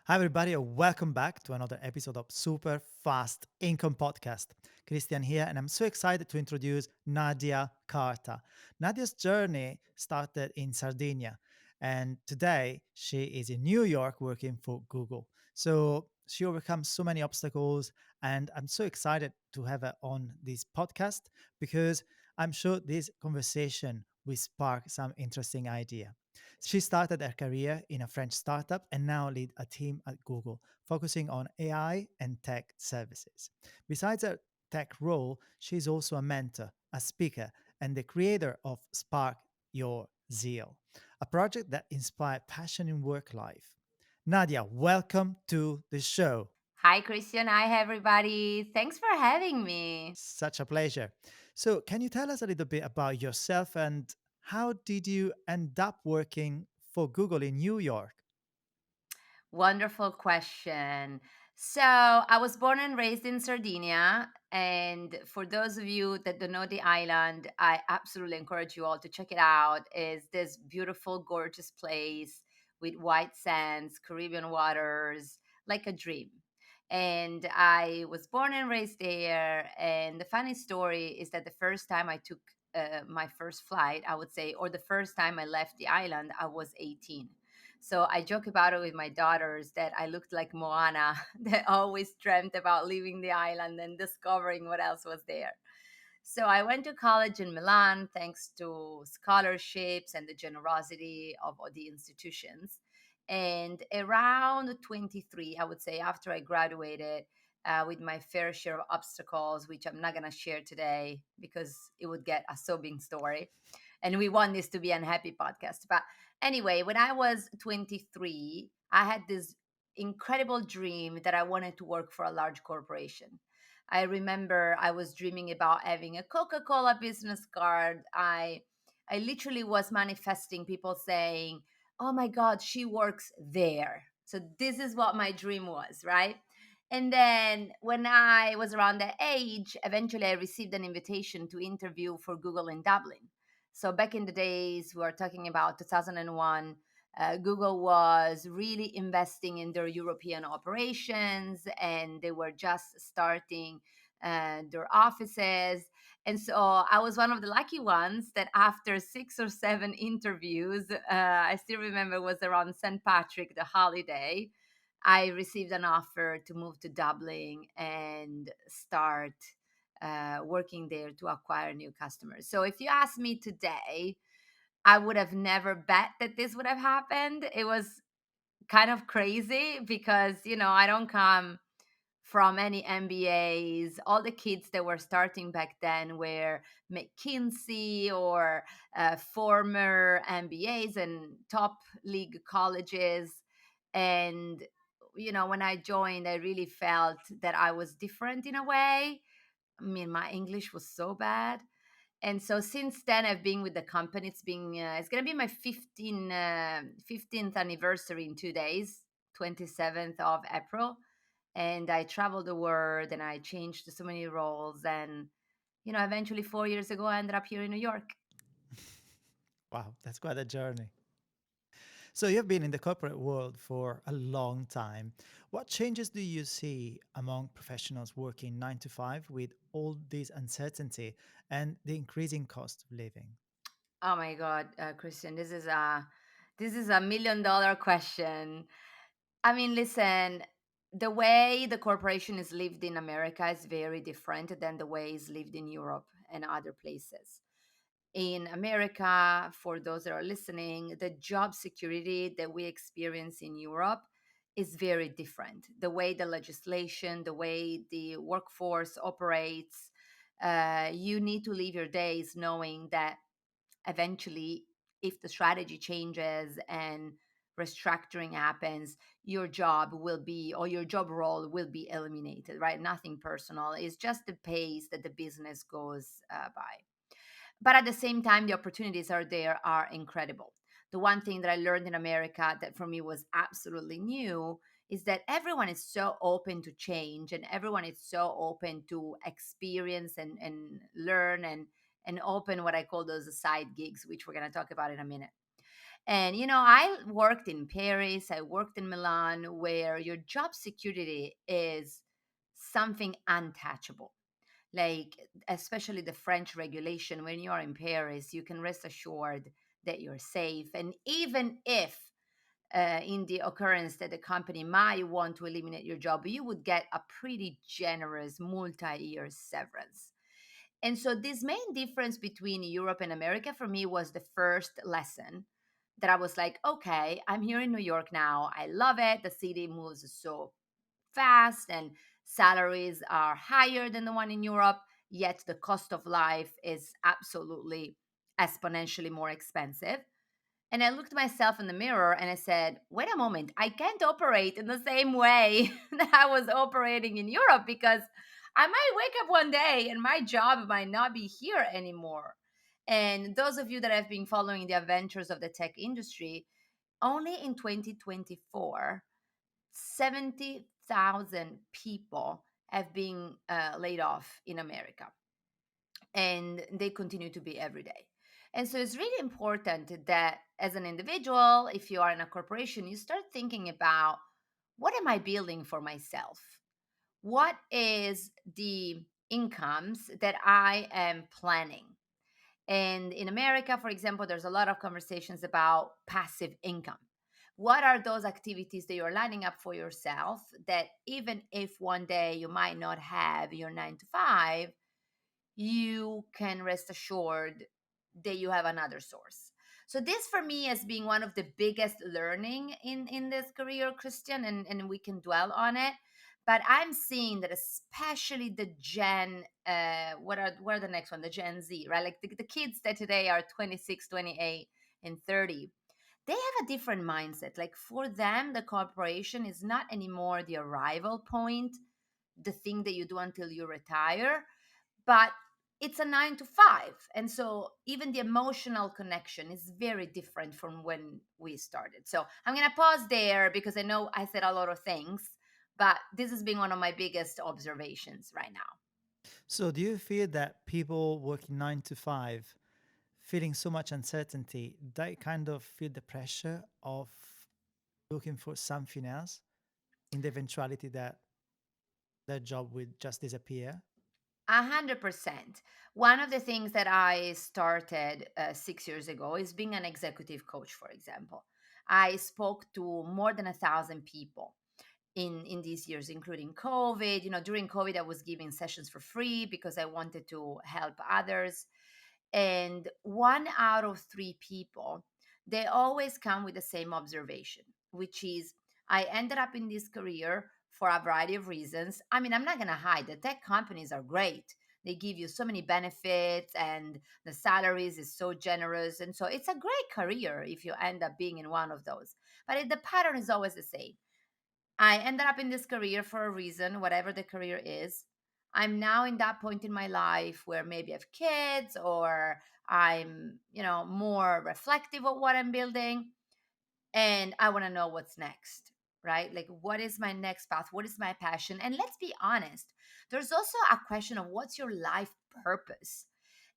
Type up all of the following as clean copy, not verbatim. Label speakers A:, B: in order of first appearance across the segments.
A: Hi, everybody, and welcome back to another episode of Super Fast Income Podcast. Christian here, and I'm so excited to introduce Nadia Carta. Nadia's journey started in Sardinia, and today she is in New York working for Google. So she overcomes so many obstacles, and I'm so excited to have her on this podcast because I'm sure this conversation will spark some interesting idea. She started her career in a French startup and now lead a team at Google, focusing on AI and tech services. Besides her tech role, she's also a mentor, a speaker, and the creator of Spark Your Zeal, a project that inspires passion in work life. Nadia, welcome to the show.
B: Hi, Christian. Hi, everybody. Thanks for having me.
A: Such a pleasure. So, can you tell us a little bit about yourself and how did you end up working for Google in New York?
B: Wonderful question. So, I was born and raised in Sardinia. And for those of you that don't know the island, I absolutely encourage you all to check it out. It's this beautiful, gorgeous place with white sands, Caribbean waters, like a dream. And I was born and raised there. And the funny story is that the first time I took my first flight, I would say, or the first time I left the island, I was 18. So I joke about it with my daughters that I looked like Moana, that always dreamt about leaving the island and discovering what else was there. So I went to college in Milan thanks to scholarships and the generosity of all the institutions. And around 23, I would say, after I graduated, with my fair share of obstacles, which I'm not going to share today because it would get a sobbing story. And we want this to be an happy podcast. But anyway, when I was 23, I had this incredible dream that I wanted to work for a large corporation. I remember I was dreaming about having a Coca-Cola business card. I literally was manifesting people saying, "Oh my god, she works there." So this is what my dream was, right? And then when I was around that age, eventually I received an invitation to interview for Google in Dublin. So back in the days, we are talking about 2001, Google was really investing in their European operations and they were just starting their offices. And so I was one of the lucky ones that after 6 or 7 interviews, I still remember it was around St. Patrick, the holiday, I received an offer to move to Dublin and start working there to acquire new customers. So if you ask me today, I would have never bet that this would have happened. It was kind of crazy because, I don't come from any MBAs. All the kids that were starting back then were McKinsey or former MBAs and top league colleges. And, when I joined, I really felt that I was different in a way. I mean, my English was so bad. And so since then, I've been with the company. It's going to be my 15th anniversary in 2 days, 27th of April. And I traveled the world and I changed so many roles. And, eventually 4 years ago, I ended up here in New York.
A: Wow, that's quite a journey. So you've been in the corporate world for a long time. What changes do you see among professionals working 9 to 5 with all this uncertainty and the increasing cost of living?
B: Oh my God, Christian, this is a $1 million question. I mean, listen, the way the corporation is lived in America is very different than the way it's lived in Europe and other places. In America, for those that are listening, the job security that we experience in Europe is very different. The way the legislation, the way the workforce operates, you need to live your days knowing that eventually, if the strategy changes and restructuring happens, your job will be, or your job role will be eliminated, right? Nothing personal. It's just the pace that the business goes by. But at the same time, the opportunities are there are incredible. The one thing that I learned in America that for me was absolutely new is that everyone is so open to change and everyone is so open to experience and learn and open what I call those side gigs, which we're going to talk about in a minute. And, I worked in Paris, I worked in Milan, where your job security is something untouchable. Like, especially the French regulation, when you are in Paris, you can rest assured that you're safe. And even if in the occurrence that the company might want to eliminate your job, you would get a pretty generous multi-year severance. And so, this main difference between Europe and America for me was the first lesson that I was like, okay, I'm here in New York now. I love it. The city moves so fast, and salaries are higher than the one in Europe, yet the cost of life is absolutely exponentially more expensive. And I looked myself in the mirror and I said, wait a moment, I can't operate in the same way that I was operating in Europe, because I might wake up one day and my job might not be here anymore. And those of you that have been following the adventures of the tech industry, only in 2024, 70,000 people have been laid off in America, and they continue to be every day. And so it's really important that as an individual, if you are in a corporation, you start thinking about, what am I building for myself? What is the incomes that I am planning? And in America, for example, there's a lot of conversations about passive income. What are those activities that you're lining up for yourself that, even if one day you might not have your 9 to 5, you can rest assured that you have another source. So this for me has been one of the biggest learning in this career, Christian, and we can dwell on it. But I'm seeing that, especially the Gen, what are the next one? The Gen Z, right? Like the kids that today are 26, 28, and 30. They have a different mindset. Like, for them, the corporation is not anymore the arrival point, the thing that you do until you retire, but it's a 9 to 5. And so even the emotional connection is very different from when we started. So I'm going to pause there, because I know I said a lot of things, but this has been one of my biggest observations right now.
A: So, do you feel that people working 9 to 5, feeling so much uncertainty, they kind of feel the pressure of looking for something else in the eventuality that their job would just disappear?
B: 100%. One of the things that I started 6 years ago is being an executive coach, for example. I spoke to more than 1,000 people in these years, including COVID. During COVID, I was giving sessions for free because I wanted to help others. And 1 out of 3 people, they always come with the same observation, which is, I ended up in this career for a variety of reasons. I mean, I'm not going to hide, the tech companies are great. They give you so many benefits, and the salaries is so generous. And so it's a great career if you end up being in one of those. But the pattern is always the same. I ended up in this career for a reason, whatever the career is. I'm now in that point in my life where maybe I have kids, or I'm, more reflective of what I'm building, and I want to know what's next, right? Like, what is my next path? What is my passion? And let's be honest, there's also a question of, what's your life purpose?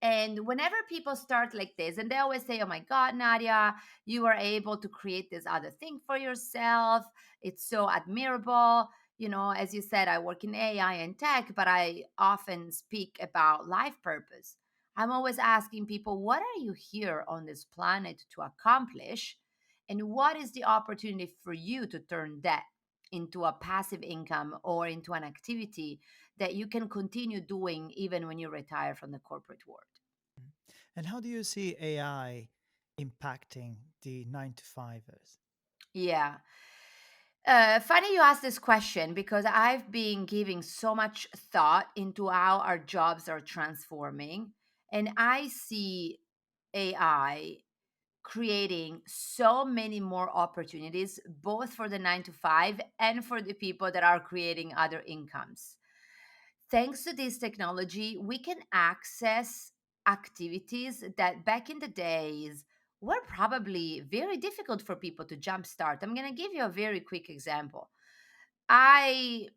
B: And whenever people start like this, and they always say, oh my God, Nadia, you are able to create this other thing for yourself. It's so admirable. As you said, I work in AI and tech, but I often speak about life purpose. I'm always asking people, what are you here on this planet to accomplish? And what is the opportunity for you to turn that into a passive income, or into an activity that you can continue doing even when you retire from the corporate world?
A: Mm. And how do you see AI impacting the 9 to 5ers?
B: Yeah. Funny you ask this question, because I've been giving so much thought into how our jobs are transforming. And I see AI creating so many more opportunities, both for the 9 to 5 and for the people that are creating other incomes. Thanks to this technology, we can access activities that back in the days were probably very difficult for people to jumpstart. I'm going to give you a very quick example. I,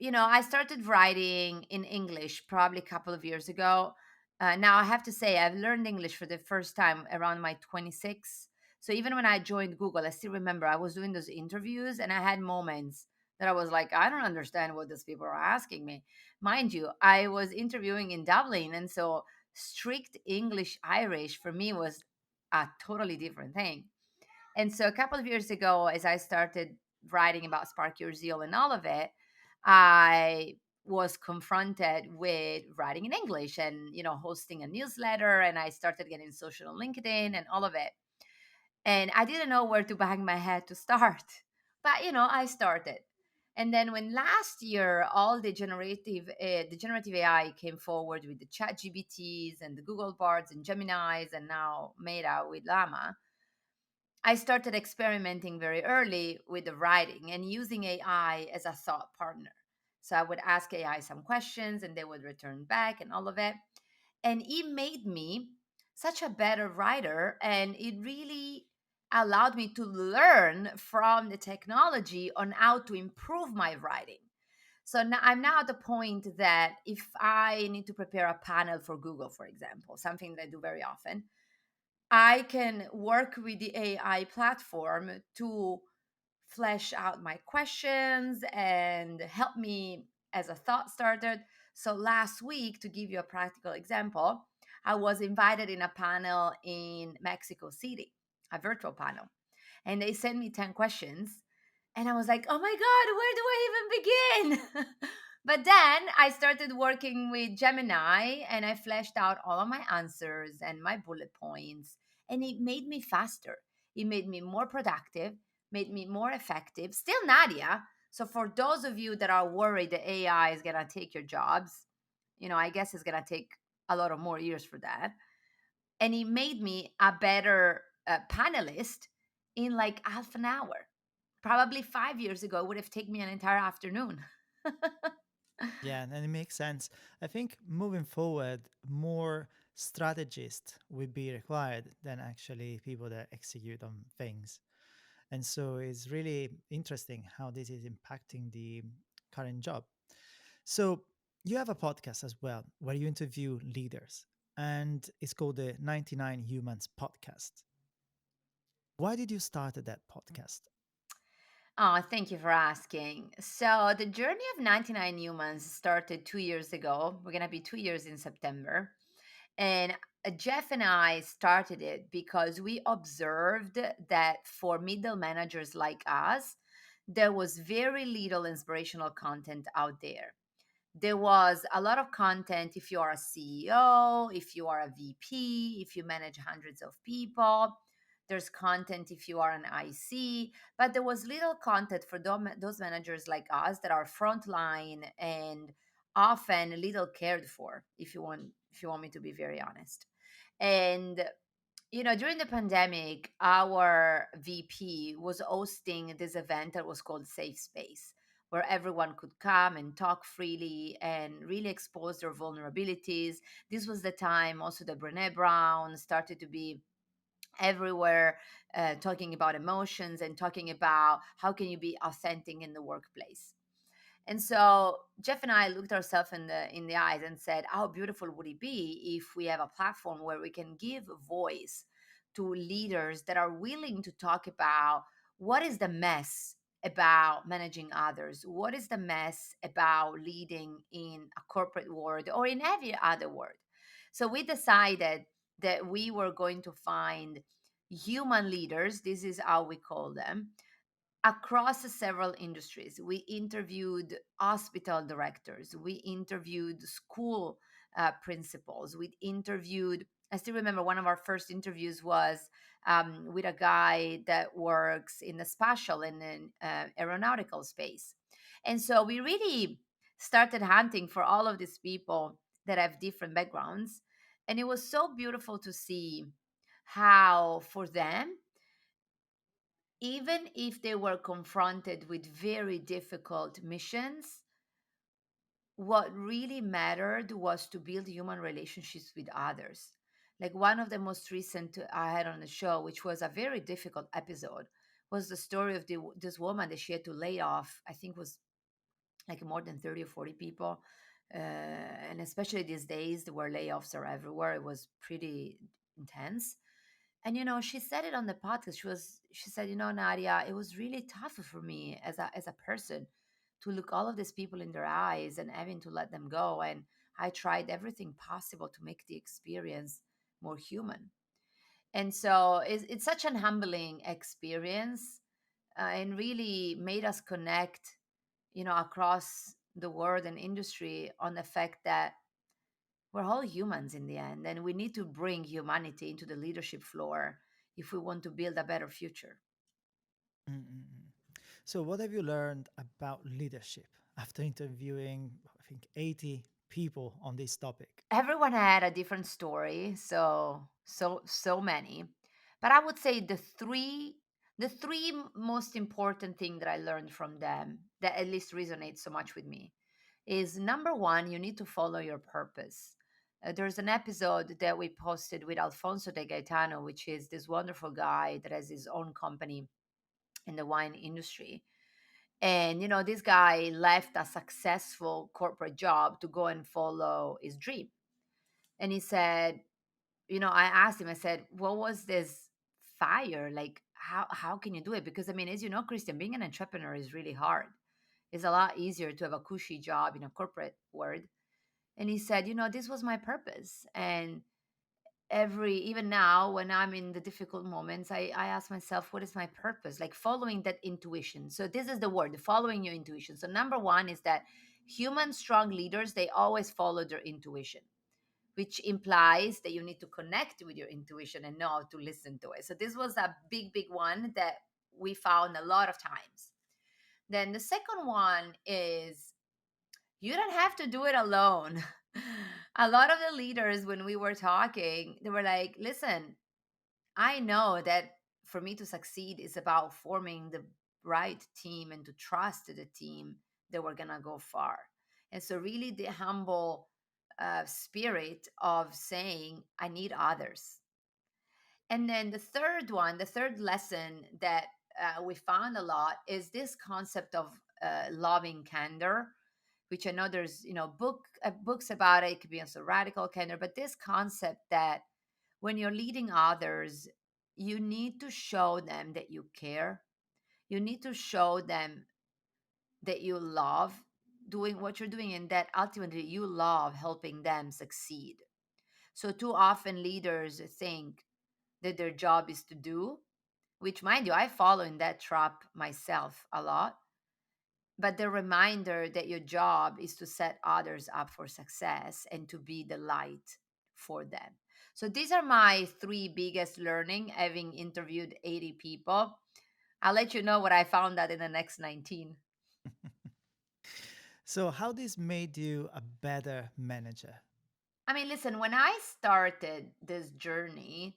B: I started writing in English probably a couple of years ago. Now I have to say, I've learned English for the first time around my 26. So even when I joined Google, I still remember I was doing those interviews and I had moments that I was like, I don't understand what these people are asking me. Mind you, I was interviewing in Dublin. And so strict English Irish for me was a totally different thing. And so a couple of years ago, as I started writing about Spark Your Zeal and all of it, I was confronted with writing in English and, hosting a newsletter. And I started getting social on LinkedIn and all of it. And I didn't know where to bang my head to start. But, I started. And then when last year all the generative AI came forward with the Chat GBTs and the Google Bards and Gemini's and now Meta with Llama, I started experimenting very early with the writing and using AI as a thought partner. So I would ask AI some questions and they would return back and all of it. And it made me such a better writer. And it really allowed me to learn from the technology on how to improve my writing. So now I'm now at the point that if I need to prepare a panel for Google, for example, something that I do very often, I can work with the AI platform to flesh out my questions and help me as a thought starter. So last week, to give you a practical example, I was invited in a panel in Mexico City, a virtual panel, and they sent me 10 questions. And I was like, oh my God, where do I even begin? But then I started working with Gemini and I fleshed out all of my answers and my bullet points. And it made me faster. It made me more productive, made me more effective. Still Nadia. So for those of you that are worried that AI is going to take your jobs, I guess it's going to take a lot of more years for that. And it made me a better panelist in like half an hour. Probably 5 years ago, it would have taken me an entire afternoon.
A: Yeah, and it makes sense. I think moving forward, more strategists will be required than actually people that execute on things. And so it's really interesting how this is impacting the current job. So you have a podcast as well where you interview leaders, and it's called the 99 Humans Podcast. Why did you start that podcast?
B: Oh, thank you for asking. So, the journey of 99 Humans started 2 years ago. We're going to be 2 years in September. And Jeff and I started it because we observed that for middle managers like us, there was very little inspirational content out there. There was a lot of content if you are a CEO, if you are a VP, if you manage hundreds of people. There's content if you are an IC, but there was little content for those managers like us that are frontline and often little cared for, if you want me to be very honest. And during the pandemic, our VP was hosting this event that was called Safe Space, where everyone could come and talk freely and really expose their vulnerabilities. This was the time also that Brene Brown started to be everywhere, talking about emotions and talking about how can you be authentic in the workplace. And so Jeff and I looked ourselves in the eyes and said, how beautiful would it be if we have a platform where we can give voice to leaders that are willing to talk about what is the mess about managing others? What is the mess about leading in a corporate world or in every other world? So we decided that we were going to find human leaders, this is how we call them, across several industries. We interviewed hospital directors, we interviewed school principals, we interviewed, I still remember one of our first interviews was with a guy that works in the spatial and in aeronautical space. And so we really started hunting for all of these people that have different backgrounds. And it was so beautiful to see how, for them, even if they were confronted with very difficult missions, what really mattered was to build human relationships with others. Like one of the most recent I had on the show, which was a very difficult episode, was the story of this woman that she had to lay off. I think was like more than 30 or 40 people. And especially these days where layoffs are everywhere, it was pretty intense. And she said it on the podcast. She said, Nadia, it was really tough for me as a person to look all of these people in their eyes and having to let them go. And I tried everything possible to make the experience more human. And so it's such an humbling experience, and really made us connect, across the world and industry, on the fact that we're all humans in the end, and we need to bring humanity into the leadership floor if we want to build a better future.
A: Mm-mm-mm. So, what have you learned about leadership after interviewing, I think, 80 people on this topic?
B: Everyone had a different story, so many. But I would say the three most important thing that I learned from them, that at least resonates so much with me, is number one, you need to follow your purpose. There's an episode that we posted with Alfonso de Gaetano, which is this wonderful guy that has his own company in the wine industry. And, this guy left a successful corporate job to go and follow his dream. And he said, I asked him, I said, what was this fire? Like, how can you do it? Because, I mean, as you know, Christian, being an entrepreneur is really hard. It's a lot easier to have a cushy job in a corporate world. And he said, this was my purpose. And even now, when I'm in the difficult moments, I ask myself, what is my purpose? Like following that intuition. So this is the word, following your intuition. So number one is that human strong leaders, they always follow their intuition, which implies that you need to connect with your intuition and know how to listen to it. So this was a big one that we found a lot of times. Then the second one is, you don't have to do it alone. A lot of the leaders, when we were talking, they were like, listen, I know that for me to succeed is about forming the right team and to trust the team that we're going to go far. And so, really, the humble spirit of saying, I need others. And then the third lesson that we found a lot is this concept of loving candor, which I know there's books about it. It could be also radical candor, but this concept that when you're leading others, you need to show them that you care. You need to show them that you love doing what you're doing, and that ultimately you love helping them succeed. So too often leaders think that their job is to do, which, mind you, I follow in that trap myself a lot. But the reminder that your job is to set others up for success and to be the light for them. So these are my three biggest learning, having interviewed 80 people. I'll let you know what I found out in the next 19.
A: So, how this made you a better manager?
B: I mean, listen, when I started this journey,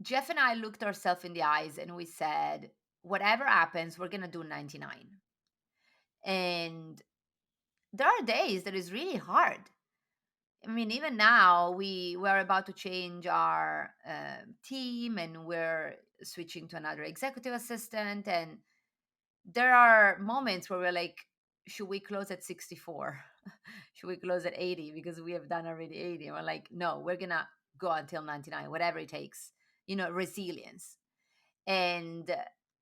B: Jeff and I looked ourselves in the eyes and we said, whatever happens, we're going to do 99. And there are days that is really hard. I mean, even now we're about to change our team, and we're switching to another executive assistant. And there are moments where we're like, should we close at 64? Should we close at 80? Because we have done already 80. And we're like, no, we're gonna go until 99, whatever it takes. Resilience. And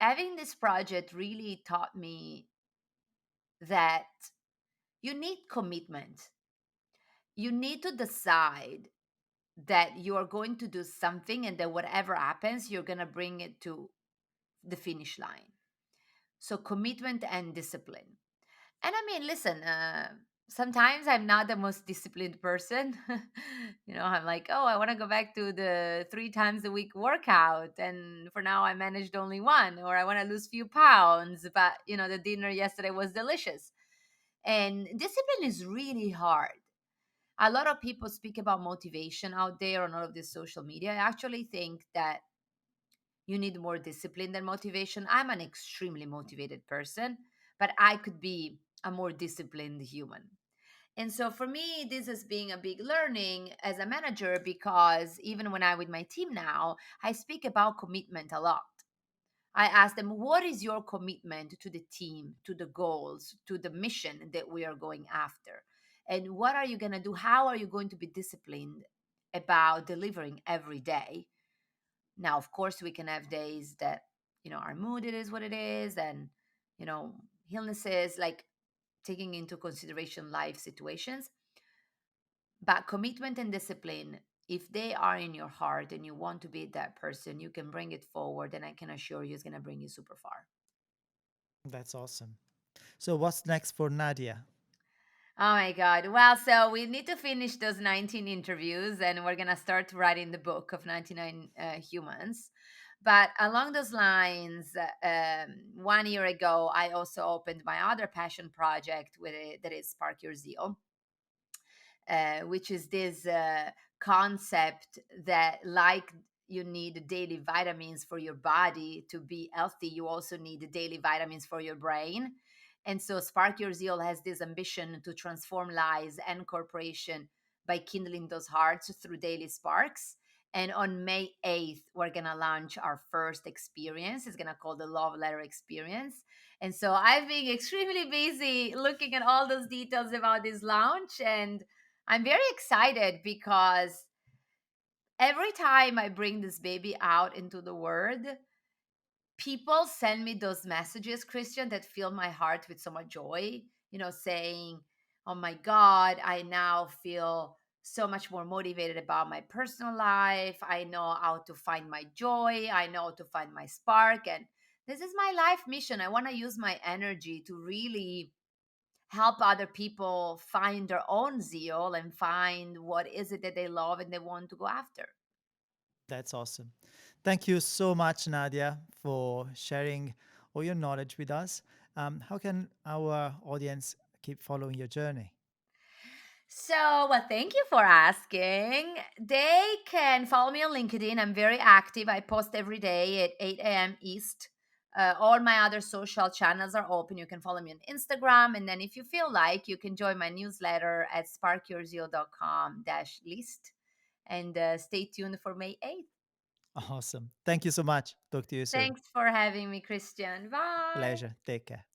B: having this project really taught me that you need commitment. You need to decide that you are going to do something, and that whatever happens, you're going to bring it to the finish line. So, commitment and discipline. And I mean, listen, sometimes I'm not the most disciplined person. I'm like, oh, I want to go back to the 3 times a week workout. And for now, I managed only one, or I want to lose few pounds. But, the dinner yesterday was delicious. And discipline is really hard. A lot of people speak about motivation out there on all of this social media. I actually think that you need more discipline than motivation. I'm an extremely motivated person, but I could be a more disciplined human. And so for me, this is being a big learning as a manager, because even when I'm with my team now, I speak about commitment a lot. I ask them, what is your commitment to the team, to the goals, to the mission that we are going after? And what are you going to do? How are you going to be disciplined about delivering every day? Now, of course, we can have days that, our mood, it is what it is, and, you know, illnesses, like taking into consideration life situations. But commitment and discipline, if they are in your heart and you want to be that person, you can bring it forward. And I can assure you it's going to bring you super far.
A: That's awesome. So, what's next for Nadia?
B: Oh my God. Well, so we need to finish those 19 interviews and we're going to start writing the book of 99 humans. But along those lines, 1 year ago, I also opened my other passion project with it, that is Spark Your Zeal, which is this concept that, like you need daily vitamins for your body to be healthy, you also need daily vitamins for your brain. And so, Spark Your Zeal has this ambition to transform lives and corporation by kindling those hearts through daily sparks. And on May 8th, we're going to launch our first experience. It's going to call the Love Letter Experience. And so I've been extremely busy looking at all those details about this launch. And I'm very excited because every time I bring this baby out into the world, people send me those messages, Christian, that fill my heart with so much joy, saying, "Oh my God, I now feel so much more motivated about my personal life. I know how to find my joy. I know how to find my spark. And this is my life mission. I want to use my energy to really help other people find their own zeal and find what is it that they love and they want to go after."
A: That's awesome. Thank you so much, Nadia, for sharing all your knowledge with us. How can our audience keep following your journey?
B: So, well, thank you for asking. They can follow me on LinkedIn. I'm very active. I post every day at 8 a.m. East. All my other social channels are open. You can follow me on Instagram. And then if you feel like, you can join my newsletter at sparkyourzeal.com-list. And stay tuned for May 8th.
A: Awesome. Thank you so much. Talk to you soon.
B: Thanks for having me, Christian. Bye.
A: Pleasure. Take care.